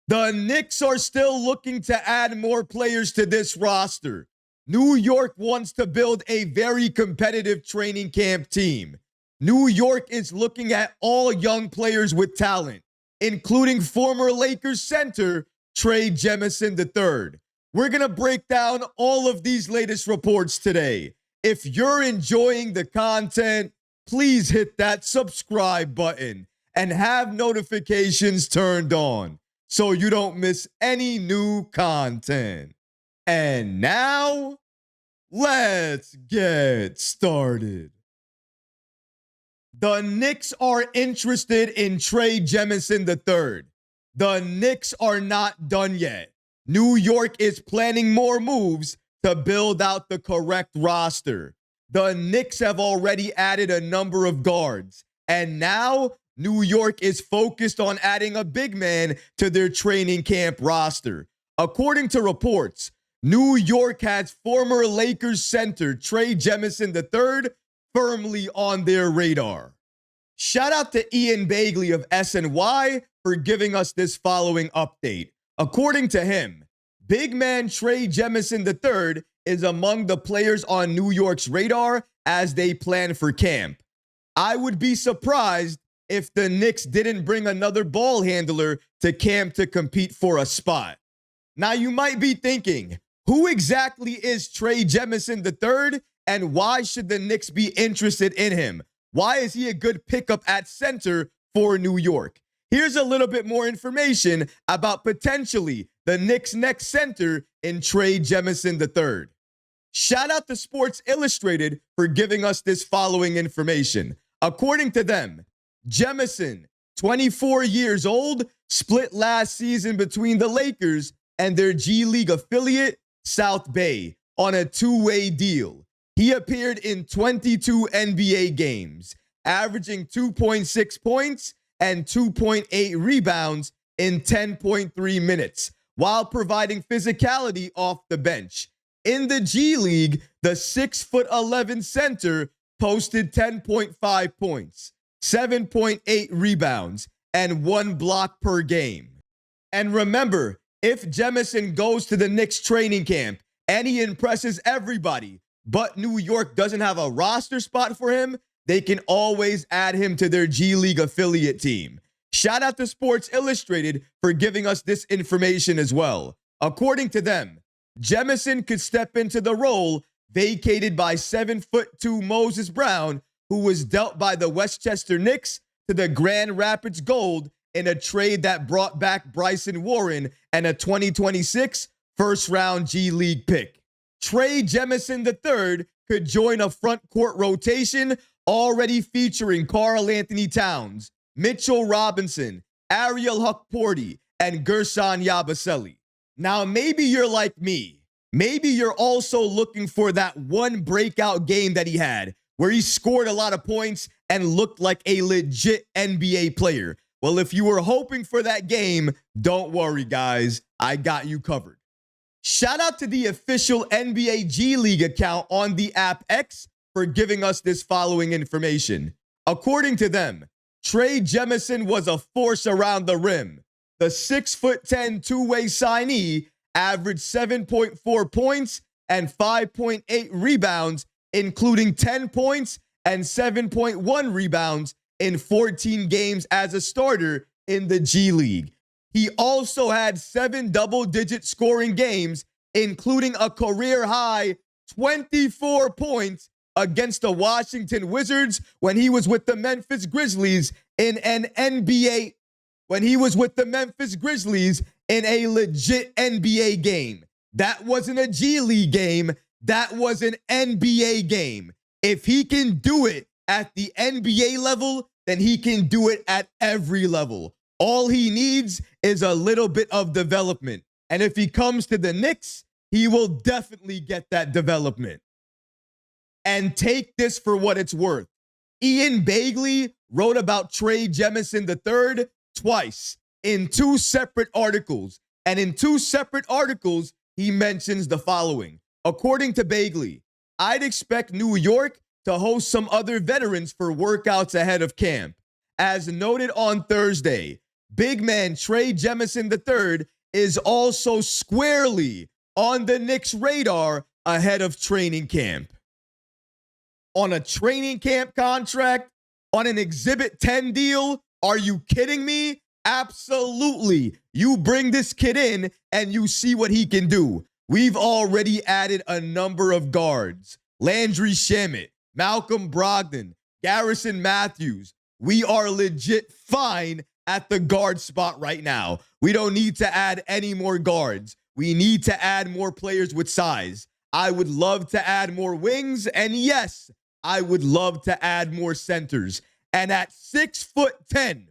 The Knicks are still looking to add more players to this roster. New York wants to build a very competitive training camp team. New York is looking at all young players with talent, including former Lakers center Trey Jemison III. We're going to break down all of these latest reports today. If you're enjoying the content, please hit that subscribe button and have notifications turned on so you don't miss any new content. And now, let's get started. The Knicks are interested in Trey Jemison III. The Knicks are not done yet. New York is planning more moves to build out the correct roster. The Knicks have already added a number of guards, and now New York is focused on adding a big man to their training camp roster. According to reports, New York has former Lakers center Trey Jemison III firmly on their radar. Shout out to Ian Bagley of SNY for giving us this following update. According to him, big man Trey Jemison III is among the players on New York's radar as they plan for camp. I would be surprised if the Knicks didn't bring another ball handler to camp to compete for a spot. Now you might be thinking, who exactly is Trey Jemison III and why should the Knicks be interested in him? Why is he a good pickup at center for New York? Here's a little bit more information about potentially the Knicks' next center in Trey Jemison III. Shout out to Sports Illustrated for giving us this following information. According to them, Jemison, 24 years old, split last season between the Lakers and their G League affiliate, South Bay, on a two-way deal. He appeared in 22 NBA games, averaging 2.6 points and 2.8 rebounds in 10.3 minutes, while providing physicality off the bench. In the G League, the 6'11" center posted 10.5 points, 7.8 rebounds, and 1 block per game. And remember, if Jemison goes to the Knicks training camp and he impresses everybody, but New York doesn't have a roster spot for him, they can always add him to their G League affiliate team. Shout out to Sports Illustrated for giving us this information as well. According to them, Jemison could step into the role vacated by 7'2" Moses Brown, who was dealt by the Westchester Knicks to the Grand Rapids Gold in a trade that brought back Bryson Warren and a 2026 first-round G League pick. Trey Jemison III could join a front court rotation already featuring Karl Anthony Towns, Mitchell Robinson, Ariel Hukporti, and Gerson Yabusele. Now, maybe you're like me. Maybe you're also looking for that one breakout game that he had where he scored a lot of points and looked like a legit NBA player. Well, if you were hoping for that game, don't worry, guys. I got you covered. Shout out to the official NBA G League account on the app X for giving us this following information. According to them, Trey Jemison was a force around the rim. The 6'10" two-way signee averaged 7.4 points and 5.8 rebounds, including 10 points and 7.1 rebounds in 14 games as a starter in the G League. He also had 7 double-digit scoring games, including a career-high 24 points against the Washington Wizards when he was with the Memphis Grizzlies in an NBA, when he was with the Memphis Grizzlies in a legit NBA game. That wasn't a G League game. That was an NBA game. If he can do it at the NBA level, then he can do it at every level. All he needs is a little bit of development. And if he comes to the Knicks, he will definitely get that development. And take this for what it's worth. Ian Bagley wrote about Trey Jemison III twice in 2 separate articles. And in 2 separate articles, he mentions the following. According to Bagley, I'd expect New York to host some other veterans for workouts ahead of camp. As noted on Thursday, big man Trey Jemison III is also squarely on the Knicks' radar ahead of training camp. On a training camp contract, on an Exhibit 10 deal, are you kidding me? Absolutely. You bring this kid in and you see what he can do. We've already added a number of guards. Landry Shamet, Malcolm Brogdon, Garrison Matthews. We are legit fine at the guard spot right now. We don't need to add any more guards. We need to add more players with size. I would love to add more wings, and yes, I would love to add more centers. And at 6'10",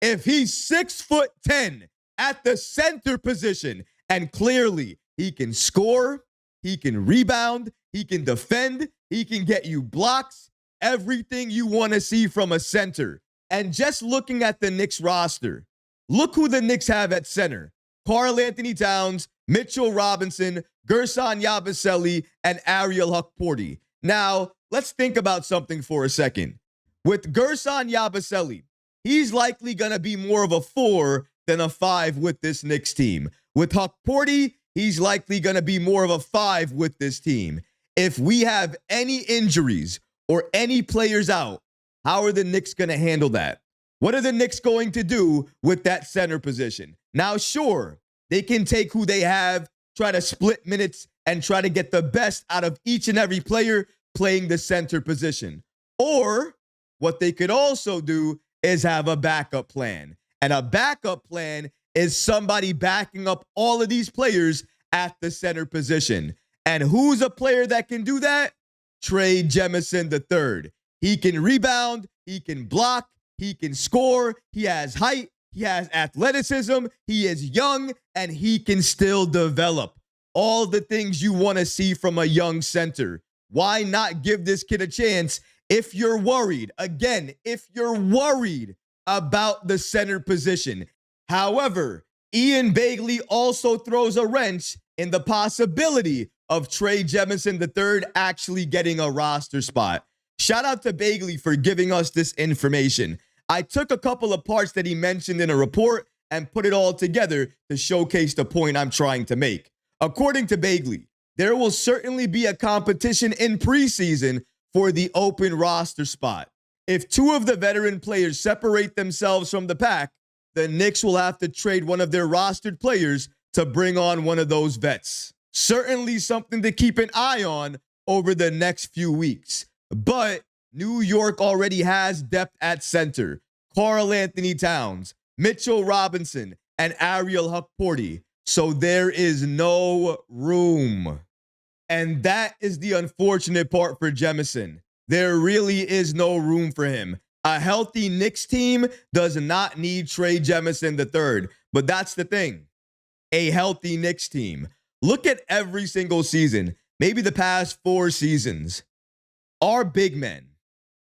if he's 6'10" at the center position, and clearly he can score, he can rebound, he can defend, he can get you blocks, everything you want to see from a center. And just looking at the Knicks roster, look who the Knicks have at center. Karl-Anthony Towns, Mitchell Robinson, Gerson Yabusele, and Ariel Hukporti. Now, let's think about something for a second. With Gerson Yabusele, he's likely going to be more of a 4 than a 5 with this Knicks team. With Hukporti, he's likely going to be more of a 5 with this team. If we have any injuries or any players out, how are the Knicks going to handle that? What are the Knicks going to do with that center position? Now, sure, they can take who they have, try to split minutes, and try to get the best out of each and every player playing the center position. Or what they could also do is have a backup plan. And a backup plan is somebody backing up all of these players at the center position. And who's a player that can do that? Trey Jemison III. He can rebound, he can block, he can score, he has height, he has athleticism, he is young, and he can still develop. All the things you want to see from a young center. Why not give this kid a chance if you're worried? Again, if you're worried about the center position. However, Ian Begley also throws a wrench in the possibility of Trey Jemison III actually getting a roster spot. Shout out to Begley for giving us this information. I took a couple of parts that he mentioned in a report and put it all together to showcase the point I'm trying to make. According to Begley, there will certainly be a competition in preseason for the open roster spot. If two of the veteran players separate themselves from the pack, the Knicks will have to trade one of their rostered players to bring on one of those vets. Certainly something to keep an eye on over the next few weeks. But New York already has depth at center. Karl-Anthony Towns, Mitchell Robinson, and Ariel Hukporti. So there is no room. And that is the unfortunate part for Jemison. There really is no room for him. A healthy Knicks team does not need Trey Jemison III. But that's the thing. A healthy Knicks team. Look at every single season, maybe the past 4 seasons. Our big men,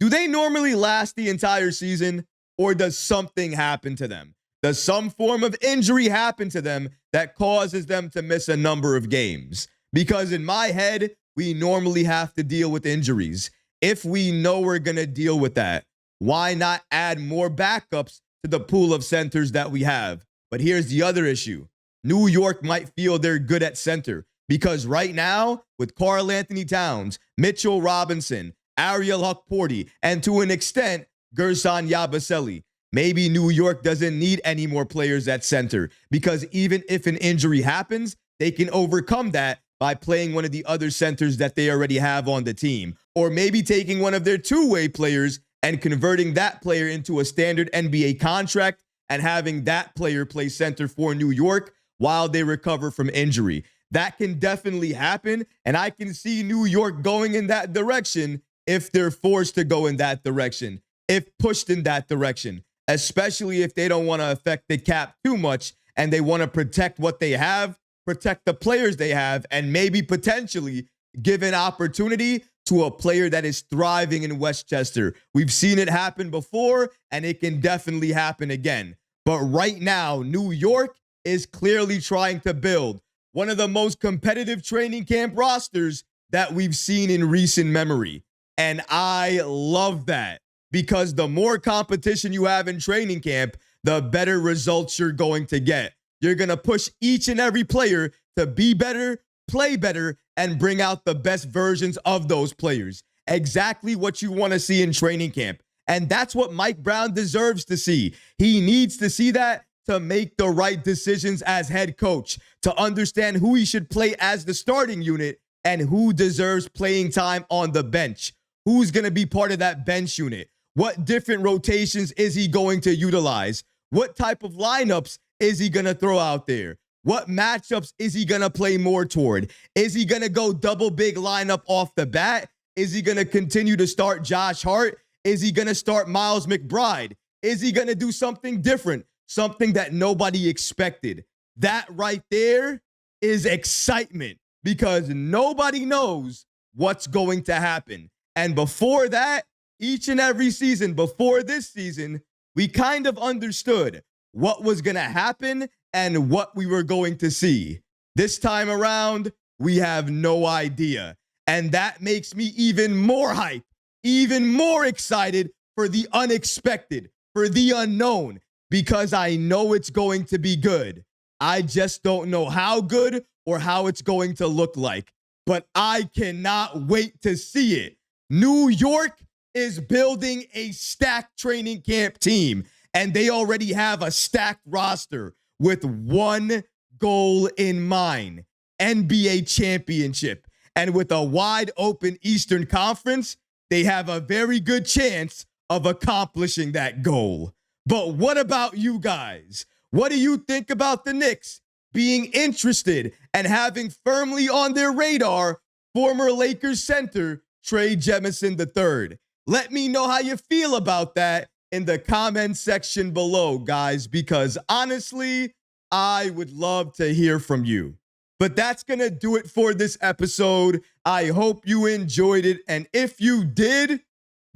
do they normally last the entire season, or does something happen to them? Does some form of injury happen to them that causes them to miss a number of games? Because in my head, we normally have to deal with injuries. If we know we're going to deal with that, why not add more backups to the pool of centers that we have? But here's the other issue. New York might feel they're good at center because right now, with Karl-Anthony Towns, Mitchell Robinson, Ariel Hukporti, and to an extent, Gerson Yabusele, maybe New York doesn't need any more players at center because even if an injury happens, they can overcome that by playing one of the other centers that they already have on the team. Or maybe taking one of their two-way players and converting that player into a standard NBA contract and having that player play center for New York while they recover from injury. That can definitely happen, and I can see New York going in that direction if they're forced to go in that direction, if pushed in that direction, especially if they don't want to affect the cap too much and they want to protect what they have, protect the players they have, and maybe potentially give an opportunity to a player that is thriving in Westchester. We've seen it happen before, and it can definitely happen again. But right now, New York is clearly trying to build one of the most competitive training camp rosters that we've seen in recent memory. And I love that because the more competition you have in training camp, the better results you're going to get. You're going to push each and every player to be better, play better, and bring out the best versions of those players. Exactly what you want to see in training camp. And that's what Mike Brown deserves to see. He needs to see that to make the right decisions as head coach, to understand who he should play as the starting unit and who deserves playing time on the bench. Who's going to be part of that bench unit? What different rotations is he going to utilize? What type of lineups is he going to throw out there? What matchups is he going to play more toward? Is he going to go double big lineup off the bat? Is he going to continue to start Josh Hart? Is he going to start Miles McBride? Is he going to do something different? Something that nobody expected? That right there is excitement because nobody knows what's going to happen. And before that, each and every season before this season, we kind of understood what was going to happen and what we were going to see. This time around, we have no idea. And that makes me even more hyped, even more excited for the unexpected, for the unknown, because I know it's going to be good. I just don't know how good or how it's going to look like, but I cannot wait to see it. New York is building a stacked training camp team, and they already have a stacked roster with one goal in mind: NBA championship. And with a wide open Eastern Conference, they have a very good chance of accomplishing that goal. But what about you guys? What do you think about the Knicks being interested and having firmly on their radar former Lakers center Trey Jemison III? Let me know how you feel about that in the comment section below, guys, because honestly, I would love to hear from you. But that's going to do it for this episode. I hope you enjoyed it. And if you did,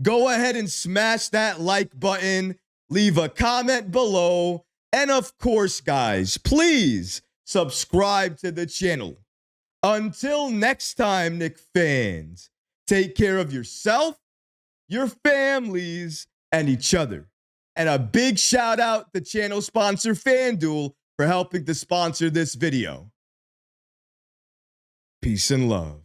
go ahead and smash that like button, leave a comment below. And of course, guys, please subscribe to the channel. Until next time, Knick fans, take care of yourself, your families, and each other. And a big shout out to channel sponsor FanDuel for helping to sponsor this video. Peace and love.